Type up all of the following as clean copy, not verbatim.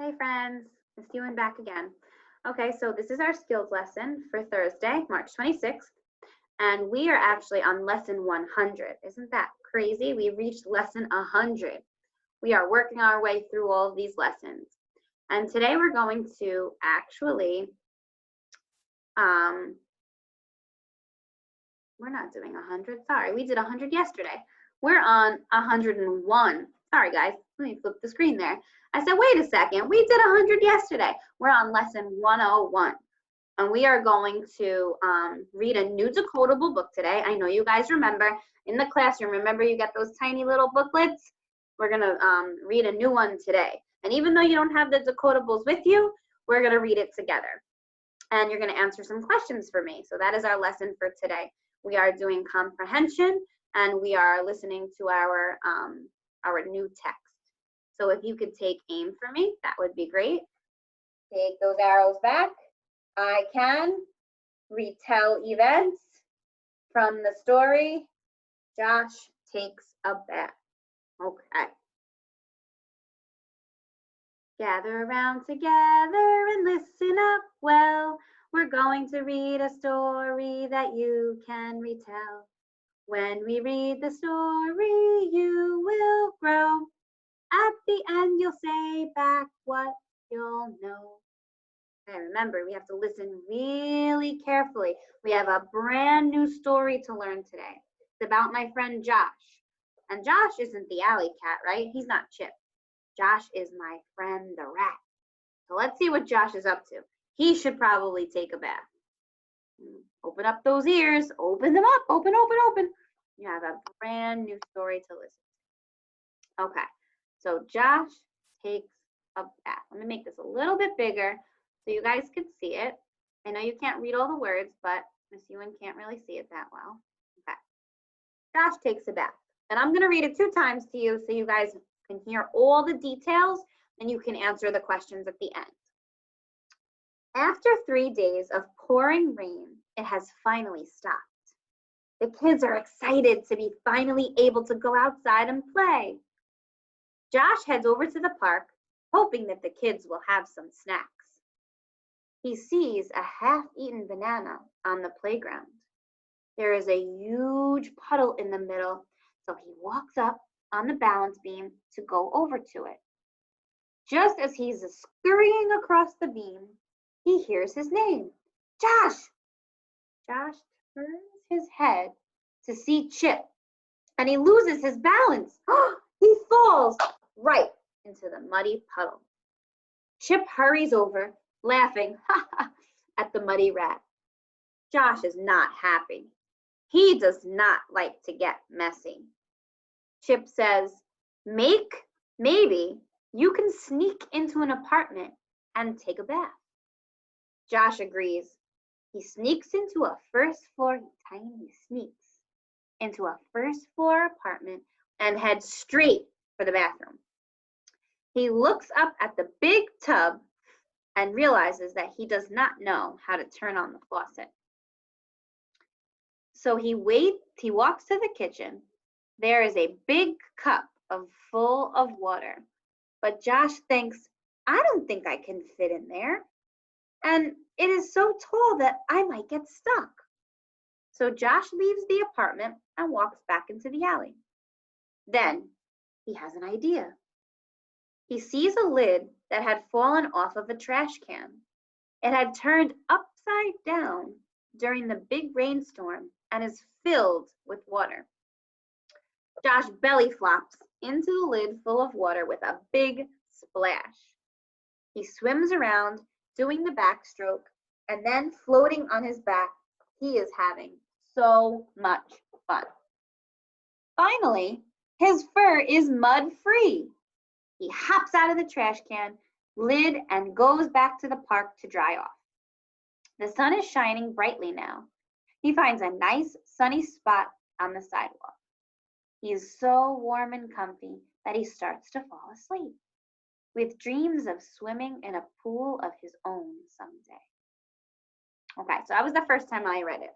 Hey friends, Miss Ewan back again. Okay, so this is our skills lesson for Thursday, March 26th, and we are actually on lesson 100. Isn't that crazy? We reached lesson 100. We are working our way through all of these lessons. And today we're going to actually, we're not doing 100, sorry, we did 100 yesterday. We're on 101. Sorry guys, let me flip the screen there. I said, wait a second, we did 100 yesterday. We're on lesson 101. And we are going to read a new decodable book today. I know you guys remember in the classroom, remember you get those tiny little booklets? We're gonna read a new one today. And even though you don't have the decodables with you, we're gonna read it together. And you're gonna answer some questions for me. So that is our lesson for today. We are doing comprehension and we are listening to our new text. So if you could take aim for me, that would be great. Take those arrows back. I can retell events from the story Josh Takes a Bath. Okay. Gather around together and listen up well. We're going to read a story that you can retell. When we read the story, you will grow. At the end, you'll say back what you'll know. Okay, remember, we have to listen really carefully. We have a brand new story to learn today. It's about my friend Josh. And Josh isn't the alley cat, right? He's not Chip. Josh is my friend the rat. So let's see what Josh is up to. He should probably take a bath. Open up those ears. Open them up. Open, open, open. You have a brand new story to listen to. Okay, so Josh takes a bath. Let me make this a little bit bigger so you guys can see it. I know you can't read all the words, but Miss Ewan can't really see it that well. Okay. Josh takes a bath. And I'm going to read it 2 times to you so you guys can hear all the details and you can answer the questions at the end. After 3 days of pouring rain, it has finally stopped. The kids are excited to be finally able to go outside and play. Josh heads over to the park, hoping that the kids will have some snacks. He sees a half-eaten banana on the playground. There is a huge puddle in the middle, so he walks up on the balance beam to go over to it. Just as he's scurrying across the beam, he hears his name, Josh! Josh turns his head to see Chip, and he loses his balance. He falls right into the muddy puddle. Chip hurries over, laughing at the muddy rat. Josh is not happy. He does not like to get messy. Chip says, maybe you can sneak into an apartment and take a bath. Josh agrees. He sneaks into a first floor apartment and heads straight for the bathroom. He looks up at the big tub and realizes that he does not know how to turn on the faucet. So he walks to the kitchen. There is a big cup full of water, but Josh thinks, I don't think I can fit in there. And it is so tall that I might get stuck. So Josh leaves the apartment and walks back into the alley. Then he has an idea. He sees a lid that had fallen off of a trash can. It had turned upside down during the big rainstorm and is filled with water. Josh belly flops into the lid full of water with a big splash. He swims around, doing the backstroke, and then floating on his back. He is having so much fun. Finally, his fur is mud-free. He hops out of the trash can lid and goes back to the park to dry off. The sun is shining brightly now. He finds a nice sunny spot on the sidewalk. He is so warm and comfy that he starts to fall asleep, with dreams of swimming in a pool of his own someday. Okay, so that was the first time I read it.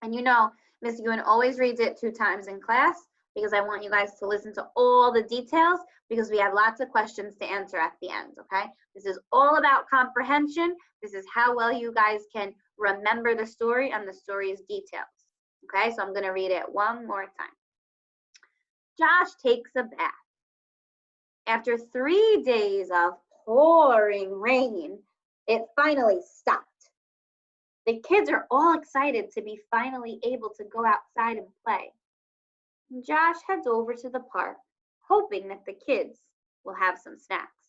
And you know, Miss Ewan always reads it 2 times in class because I want you guys to listen to all the details because we have lots of questions to answer at the end, okay? This is all about comprehension. This is how well you guys can remember the story and the story's details, okay? So I'm gonna read it one more time. Josh takes a bath. After 3 days of pouring rain, it finally stopped. The kids are all excited to be finally able to go outside and play. Josh heads over to the park, hoping that the kids will have some snacks.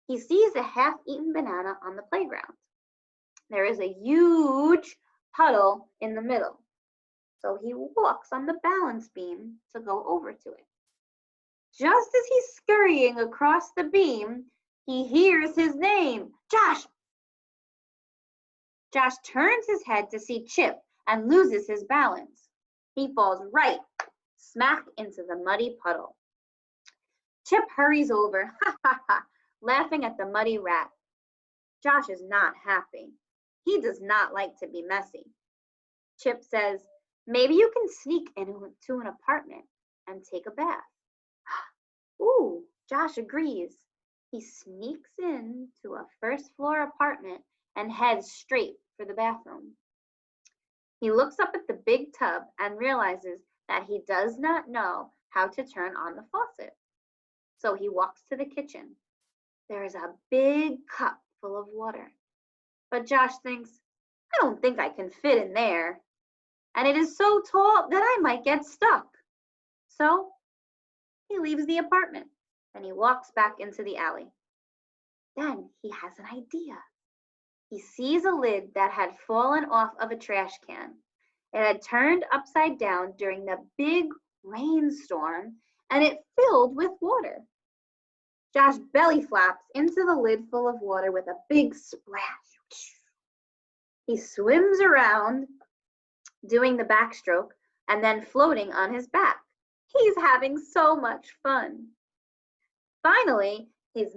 He sees a half-eaten banana on the playground. There is a huge puddle in the middle, so he walks on the balance beam to go over to it. Just as he's scurrying across the beam, he hears his name, Josh. Josh turns his head to see Chip and loses his balance. He falls right smack into the muddy puddle. Chip hurries over, ha ha ha, laughing at the muddy rat. Josh is not happy. He does not like to be messy. Chip says, maybe you can sneak into an apartment and take a bath. Ooh, Josh agrees. He sneaks into a first-floor apartment and heads straight for the bathroom. He looks up at the big tub and realizes that he does not know how to turn on the faucet. So he walks to the kitchen. There is a big cup full of water. But Josh thinks, I don't think I can fit in there. And it is so tall that I might get stuck. So he leaves the apartment and he walks back into the alley. Then he has an idea. He sees a lid that had fallen off of a trash can. It had turned upside down during the big rainstorm and it filled with water. Josh belly flops into the lid full of water with a big splash. He swims around doing the backstroke and then floating on his back. He's having so much fun. Finally, his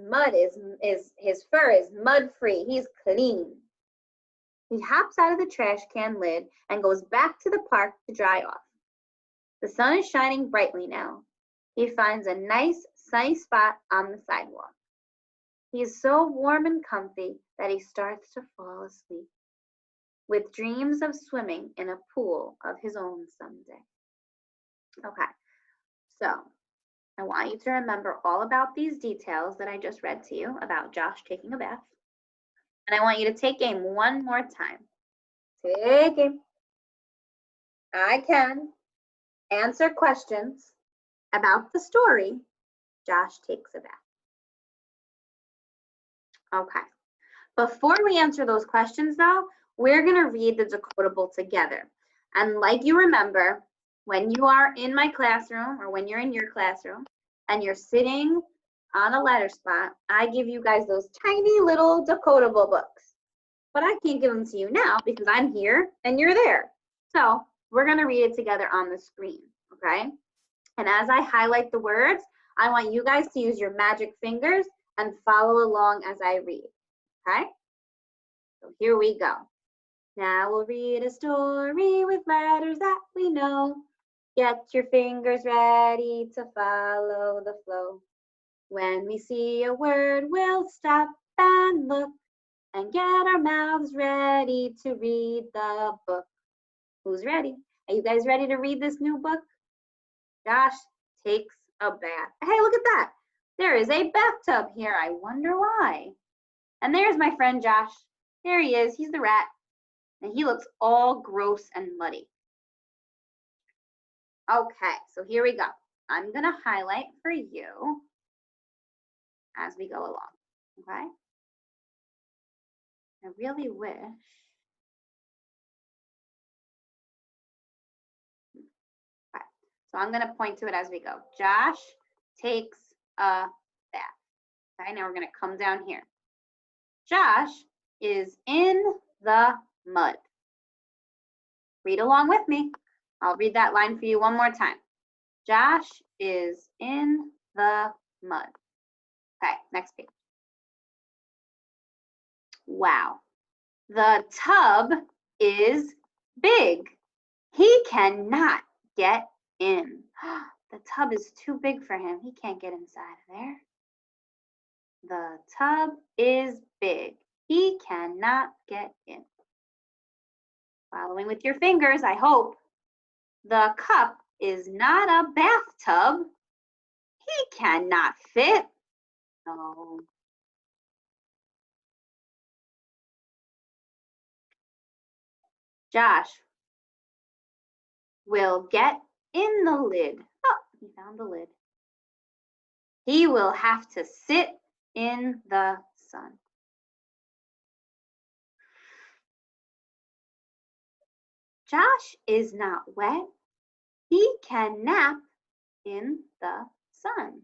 fur is mud-free. He's clean. He hops out of the trash can lid and goes back to the park to dry off. The sun is shining brightly now. He finds a nice sunny spot on the sidewalk. He is so warm and comfy that he starts to fall asleep, with dreams of swimming in a pool of his own someday. Okay, so I want you to remember all about these details that I just read to you about Josh taking a bath. And I want you to take aim one more time. Take aim. I can answer questions about the story, Josh takes a bath. Okay, before we answer those questions though, we're gonna read the decodable together. And like you remember, when you are in my classroom or when you're in your classroom and you're sitting on a letter spot, I give you guys those tiny little decodable books. But I can't give them to you now because I'm here and you're there. So we're gonna read it together on the screen, okay? And as I highlight the words, I want you guys to use your magic fingers and follow along as I read, okay? So here we go. Now we'll read a story with letters that we know. Get your fingers ready to follow the flow. When we see a word, we'll stop and look and get our mouths ready to read the book. Who's ready? Are you guys ready to read this new book? Josh takes a bath. Hey, look at that. There is a bathtub here. I wonder why. And there's my friend Josh. There he is. He's the rat. And he looks all gross and muddy. Okay, so here we go. I'm going to highlight for you as we go along, okay? I really wish. Okay, so I'm going to point to it as we go. Josh takes a bath. Okay, now we're going to come down here. Josh is in the mud. Read along with me. I'll read that line for you one more time. Josh is in the mud. Okay, next page. Wow, the tub is big. He cannot get in. The tub is too big for him. He can't get inside of there. The tub is big. He cannot get in. Following with your fingers, I hope. The cup is not a bathtub. He cannot fit. No. Josh will get in the lid. Oh, he found the lid. He will have to sit in the sun. Josh is not wet. He can nap in the sun.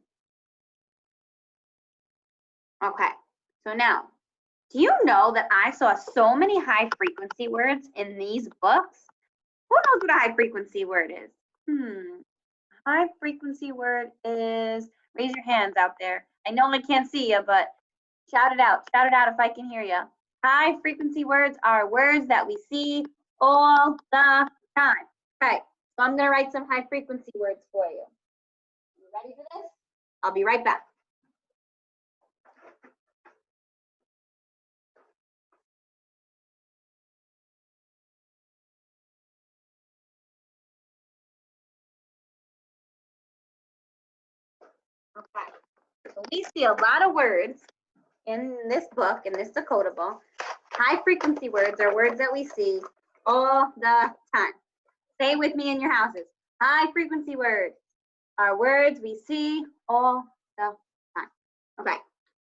Okay, so now, do you know that I saw so many high frequency words in these books? Who knows what a high frequency word is? High frequency word is, raise your hands out there. I know I can't see you, but shout it out. Shout it out if I can hear you. High frequency words are words that we see all the time. Okay, so I'm gonna write some high frequency words for you. You ready for this? I'll be right back. Okay, so we see a lot of words in this book, in this decodable. High frequency words are words that we see all the time. Say with me in your houses. High frequency words are words we see all the time. Okay,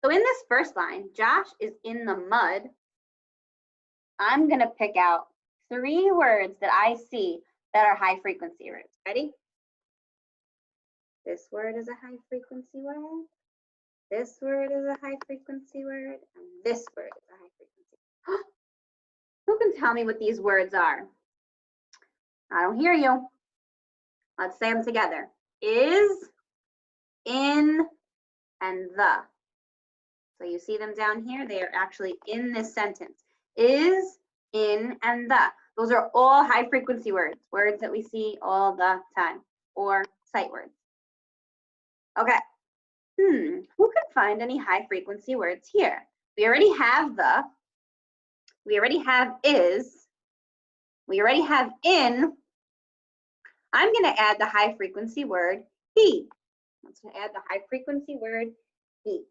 so in this first line, Josh is in the mud. I'm gonna pick out 3 words that I see that are high frequency words. Ready? This word is a high frequency word. This word is a high frequency word. And this word is a high frequency. Who can tell me what these words are? I don't hear you. Let's say them together. Is, in, and the. So you see them down here? They are actually in this sentence. Is, in, and the. Those are all high frequency words, words that we see all the time, or sight words. Okay. Who can find any high frequency words here? We already have the. We already have is. We already have in. I'm going to add the high frequency word he. Let's add the high frequency word he.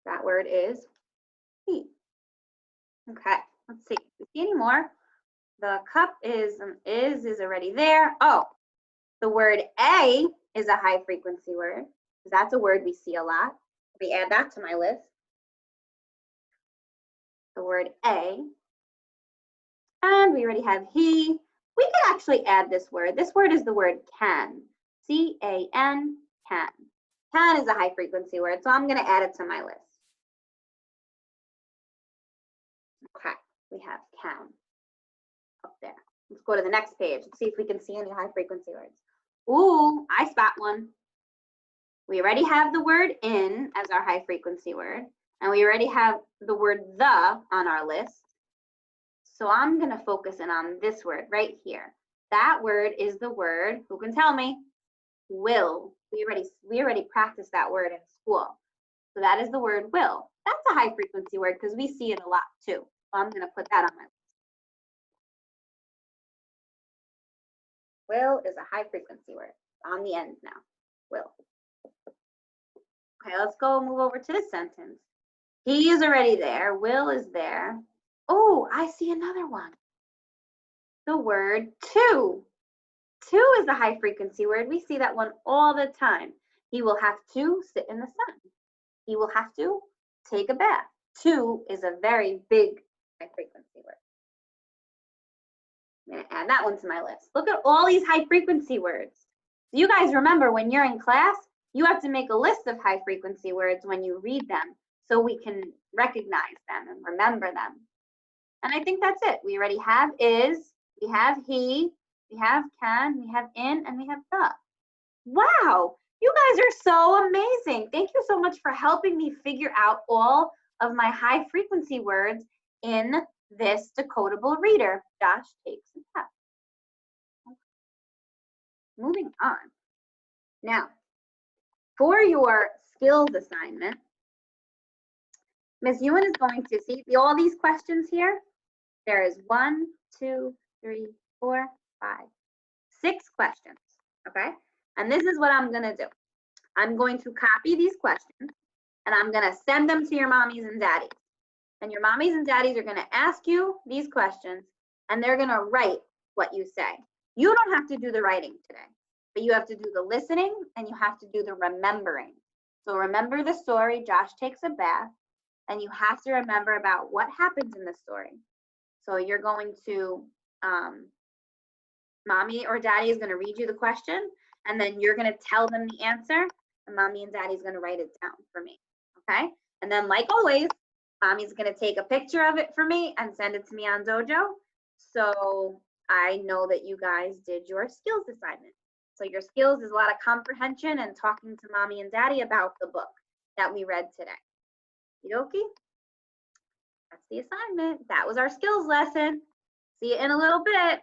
That word is he. Okay, let's see. Do you see any more? The cup is already there. Oh, the word a is a high frequency word. That's a word we see a lot. Let me add that to my list. The word a. And we already have he. We could actually add this word. This word is the word can. C-A-N, can. Can is a high frequency word, so I'm going to add it to my list. Okay, we have can up there. Let's go to the next page and see if we can see any high frequency words. Ooh, I spot one. We already have the word in as our high frequency word, and we already have the word the on our list. So I'm going to focus in on this word right here. That word is the word, who can tell me? Will. We already practiced that word in school. So that is the word will. That's a high frequency word because we see it a lot too. So I'm going to put that on my list. Will is a high frequency word. On the end now. Will. Okay, let's go move over to this sentence. He is already there. Will is there. Oh, I see another one. The word to. To is a high frequency word. We see that one all the time. He will have to sit in the sun. He will have to take a bath. To is a very big high frequency word. I'm going to add that one to my list. Look at all these high frequency words. So you guys remember when you're in class, you have to make a list of high frequency words when you read them so we can recognize them and remember them. And I think that's it. We already have is, we have he, we have can, we have in, and we have the. Wow, you guys are so amazing. Thank you so much for helping me figure out all of my high frequency words in this decodable reader. Josh takes a test. moving on. Now, for your skills assignment, Miss Ewan is going to see all these questions here. There is 1, 2, 3, 4, 5, 6 questions, okay? And this is what I'm gonna do. I'm going to copy these questions and I'm gonna send them to your mommies and daddies. And your mommies and daddies are gonna ask you these questions and they're gonna write what you say. You don't have to do the writing today, but you have to do the listening and you have to do the remembering. So remember the story, Josh takes a bath, and you have to remember about what happens in the story. So you're going to, mommy or daddy is gonna read you the question and then you're gonna tell them the answer and mommy and daddy is gonna write it down for me, okay? And then like always, mommy's gonna take a picture of it for me and send it to me on Dojo. So I know that you guys did your skills assignment. So your skills is a lot of comprehension and talking to mommy and daddy about the book that we read today. Okie? That's the assignment. That was our skills lesson. See you in a little bit.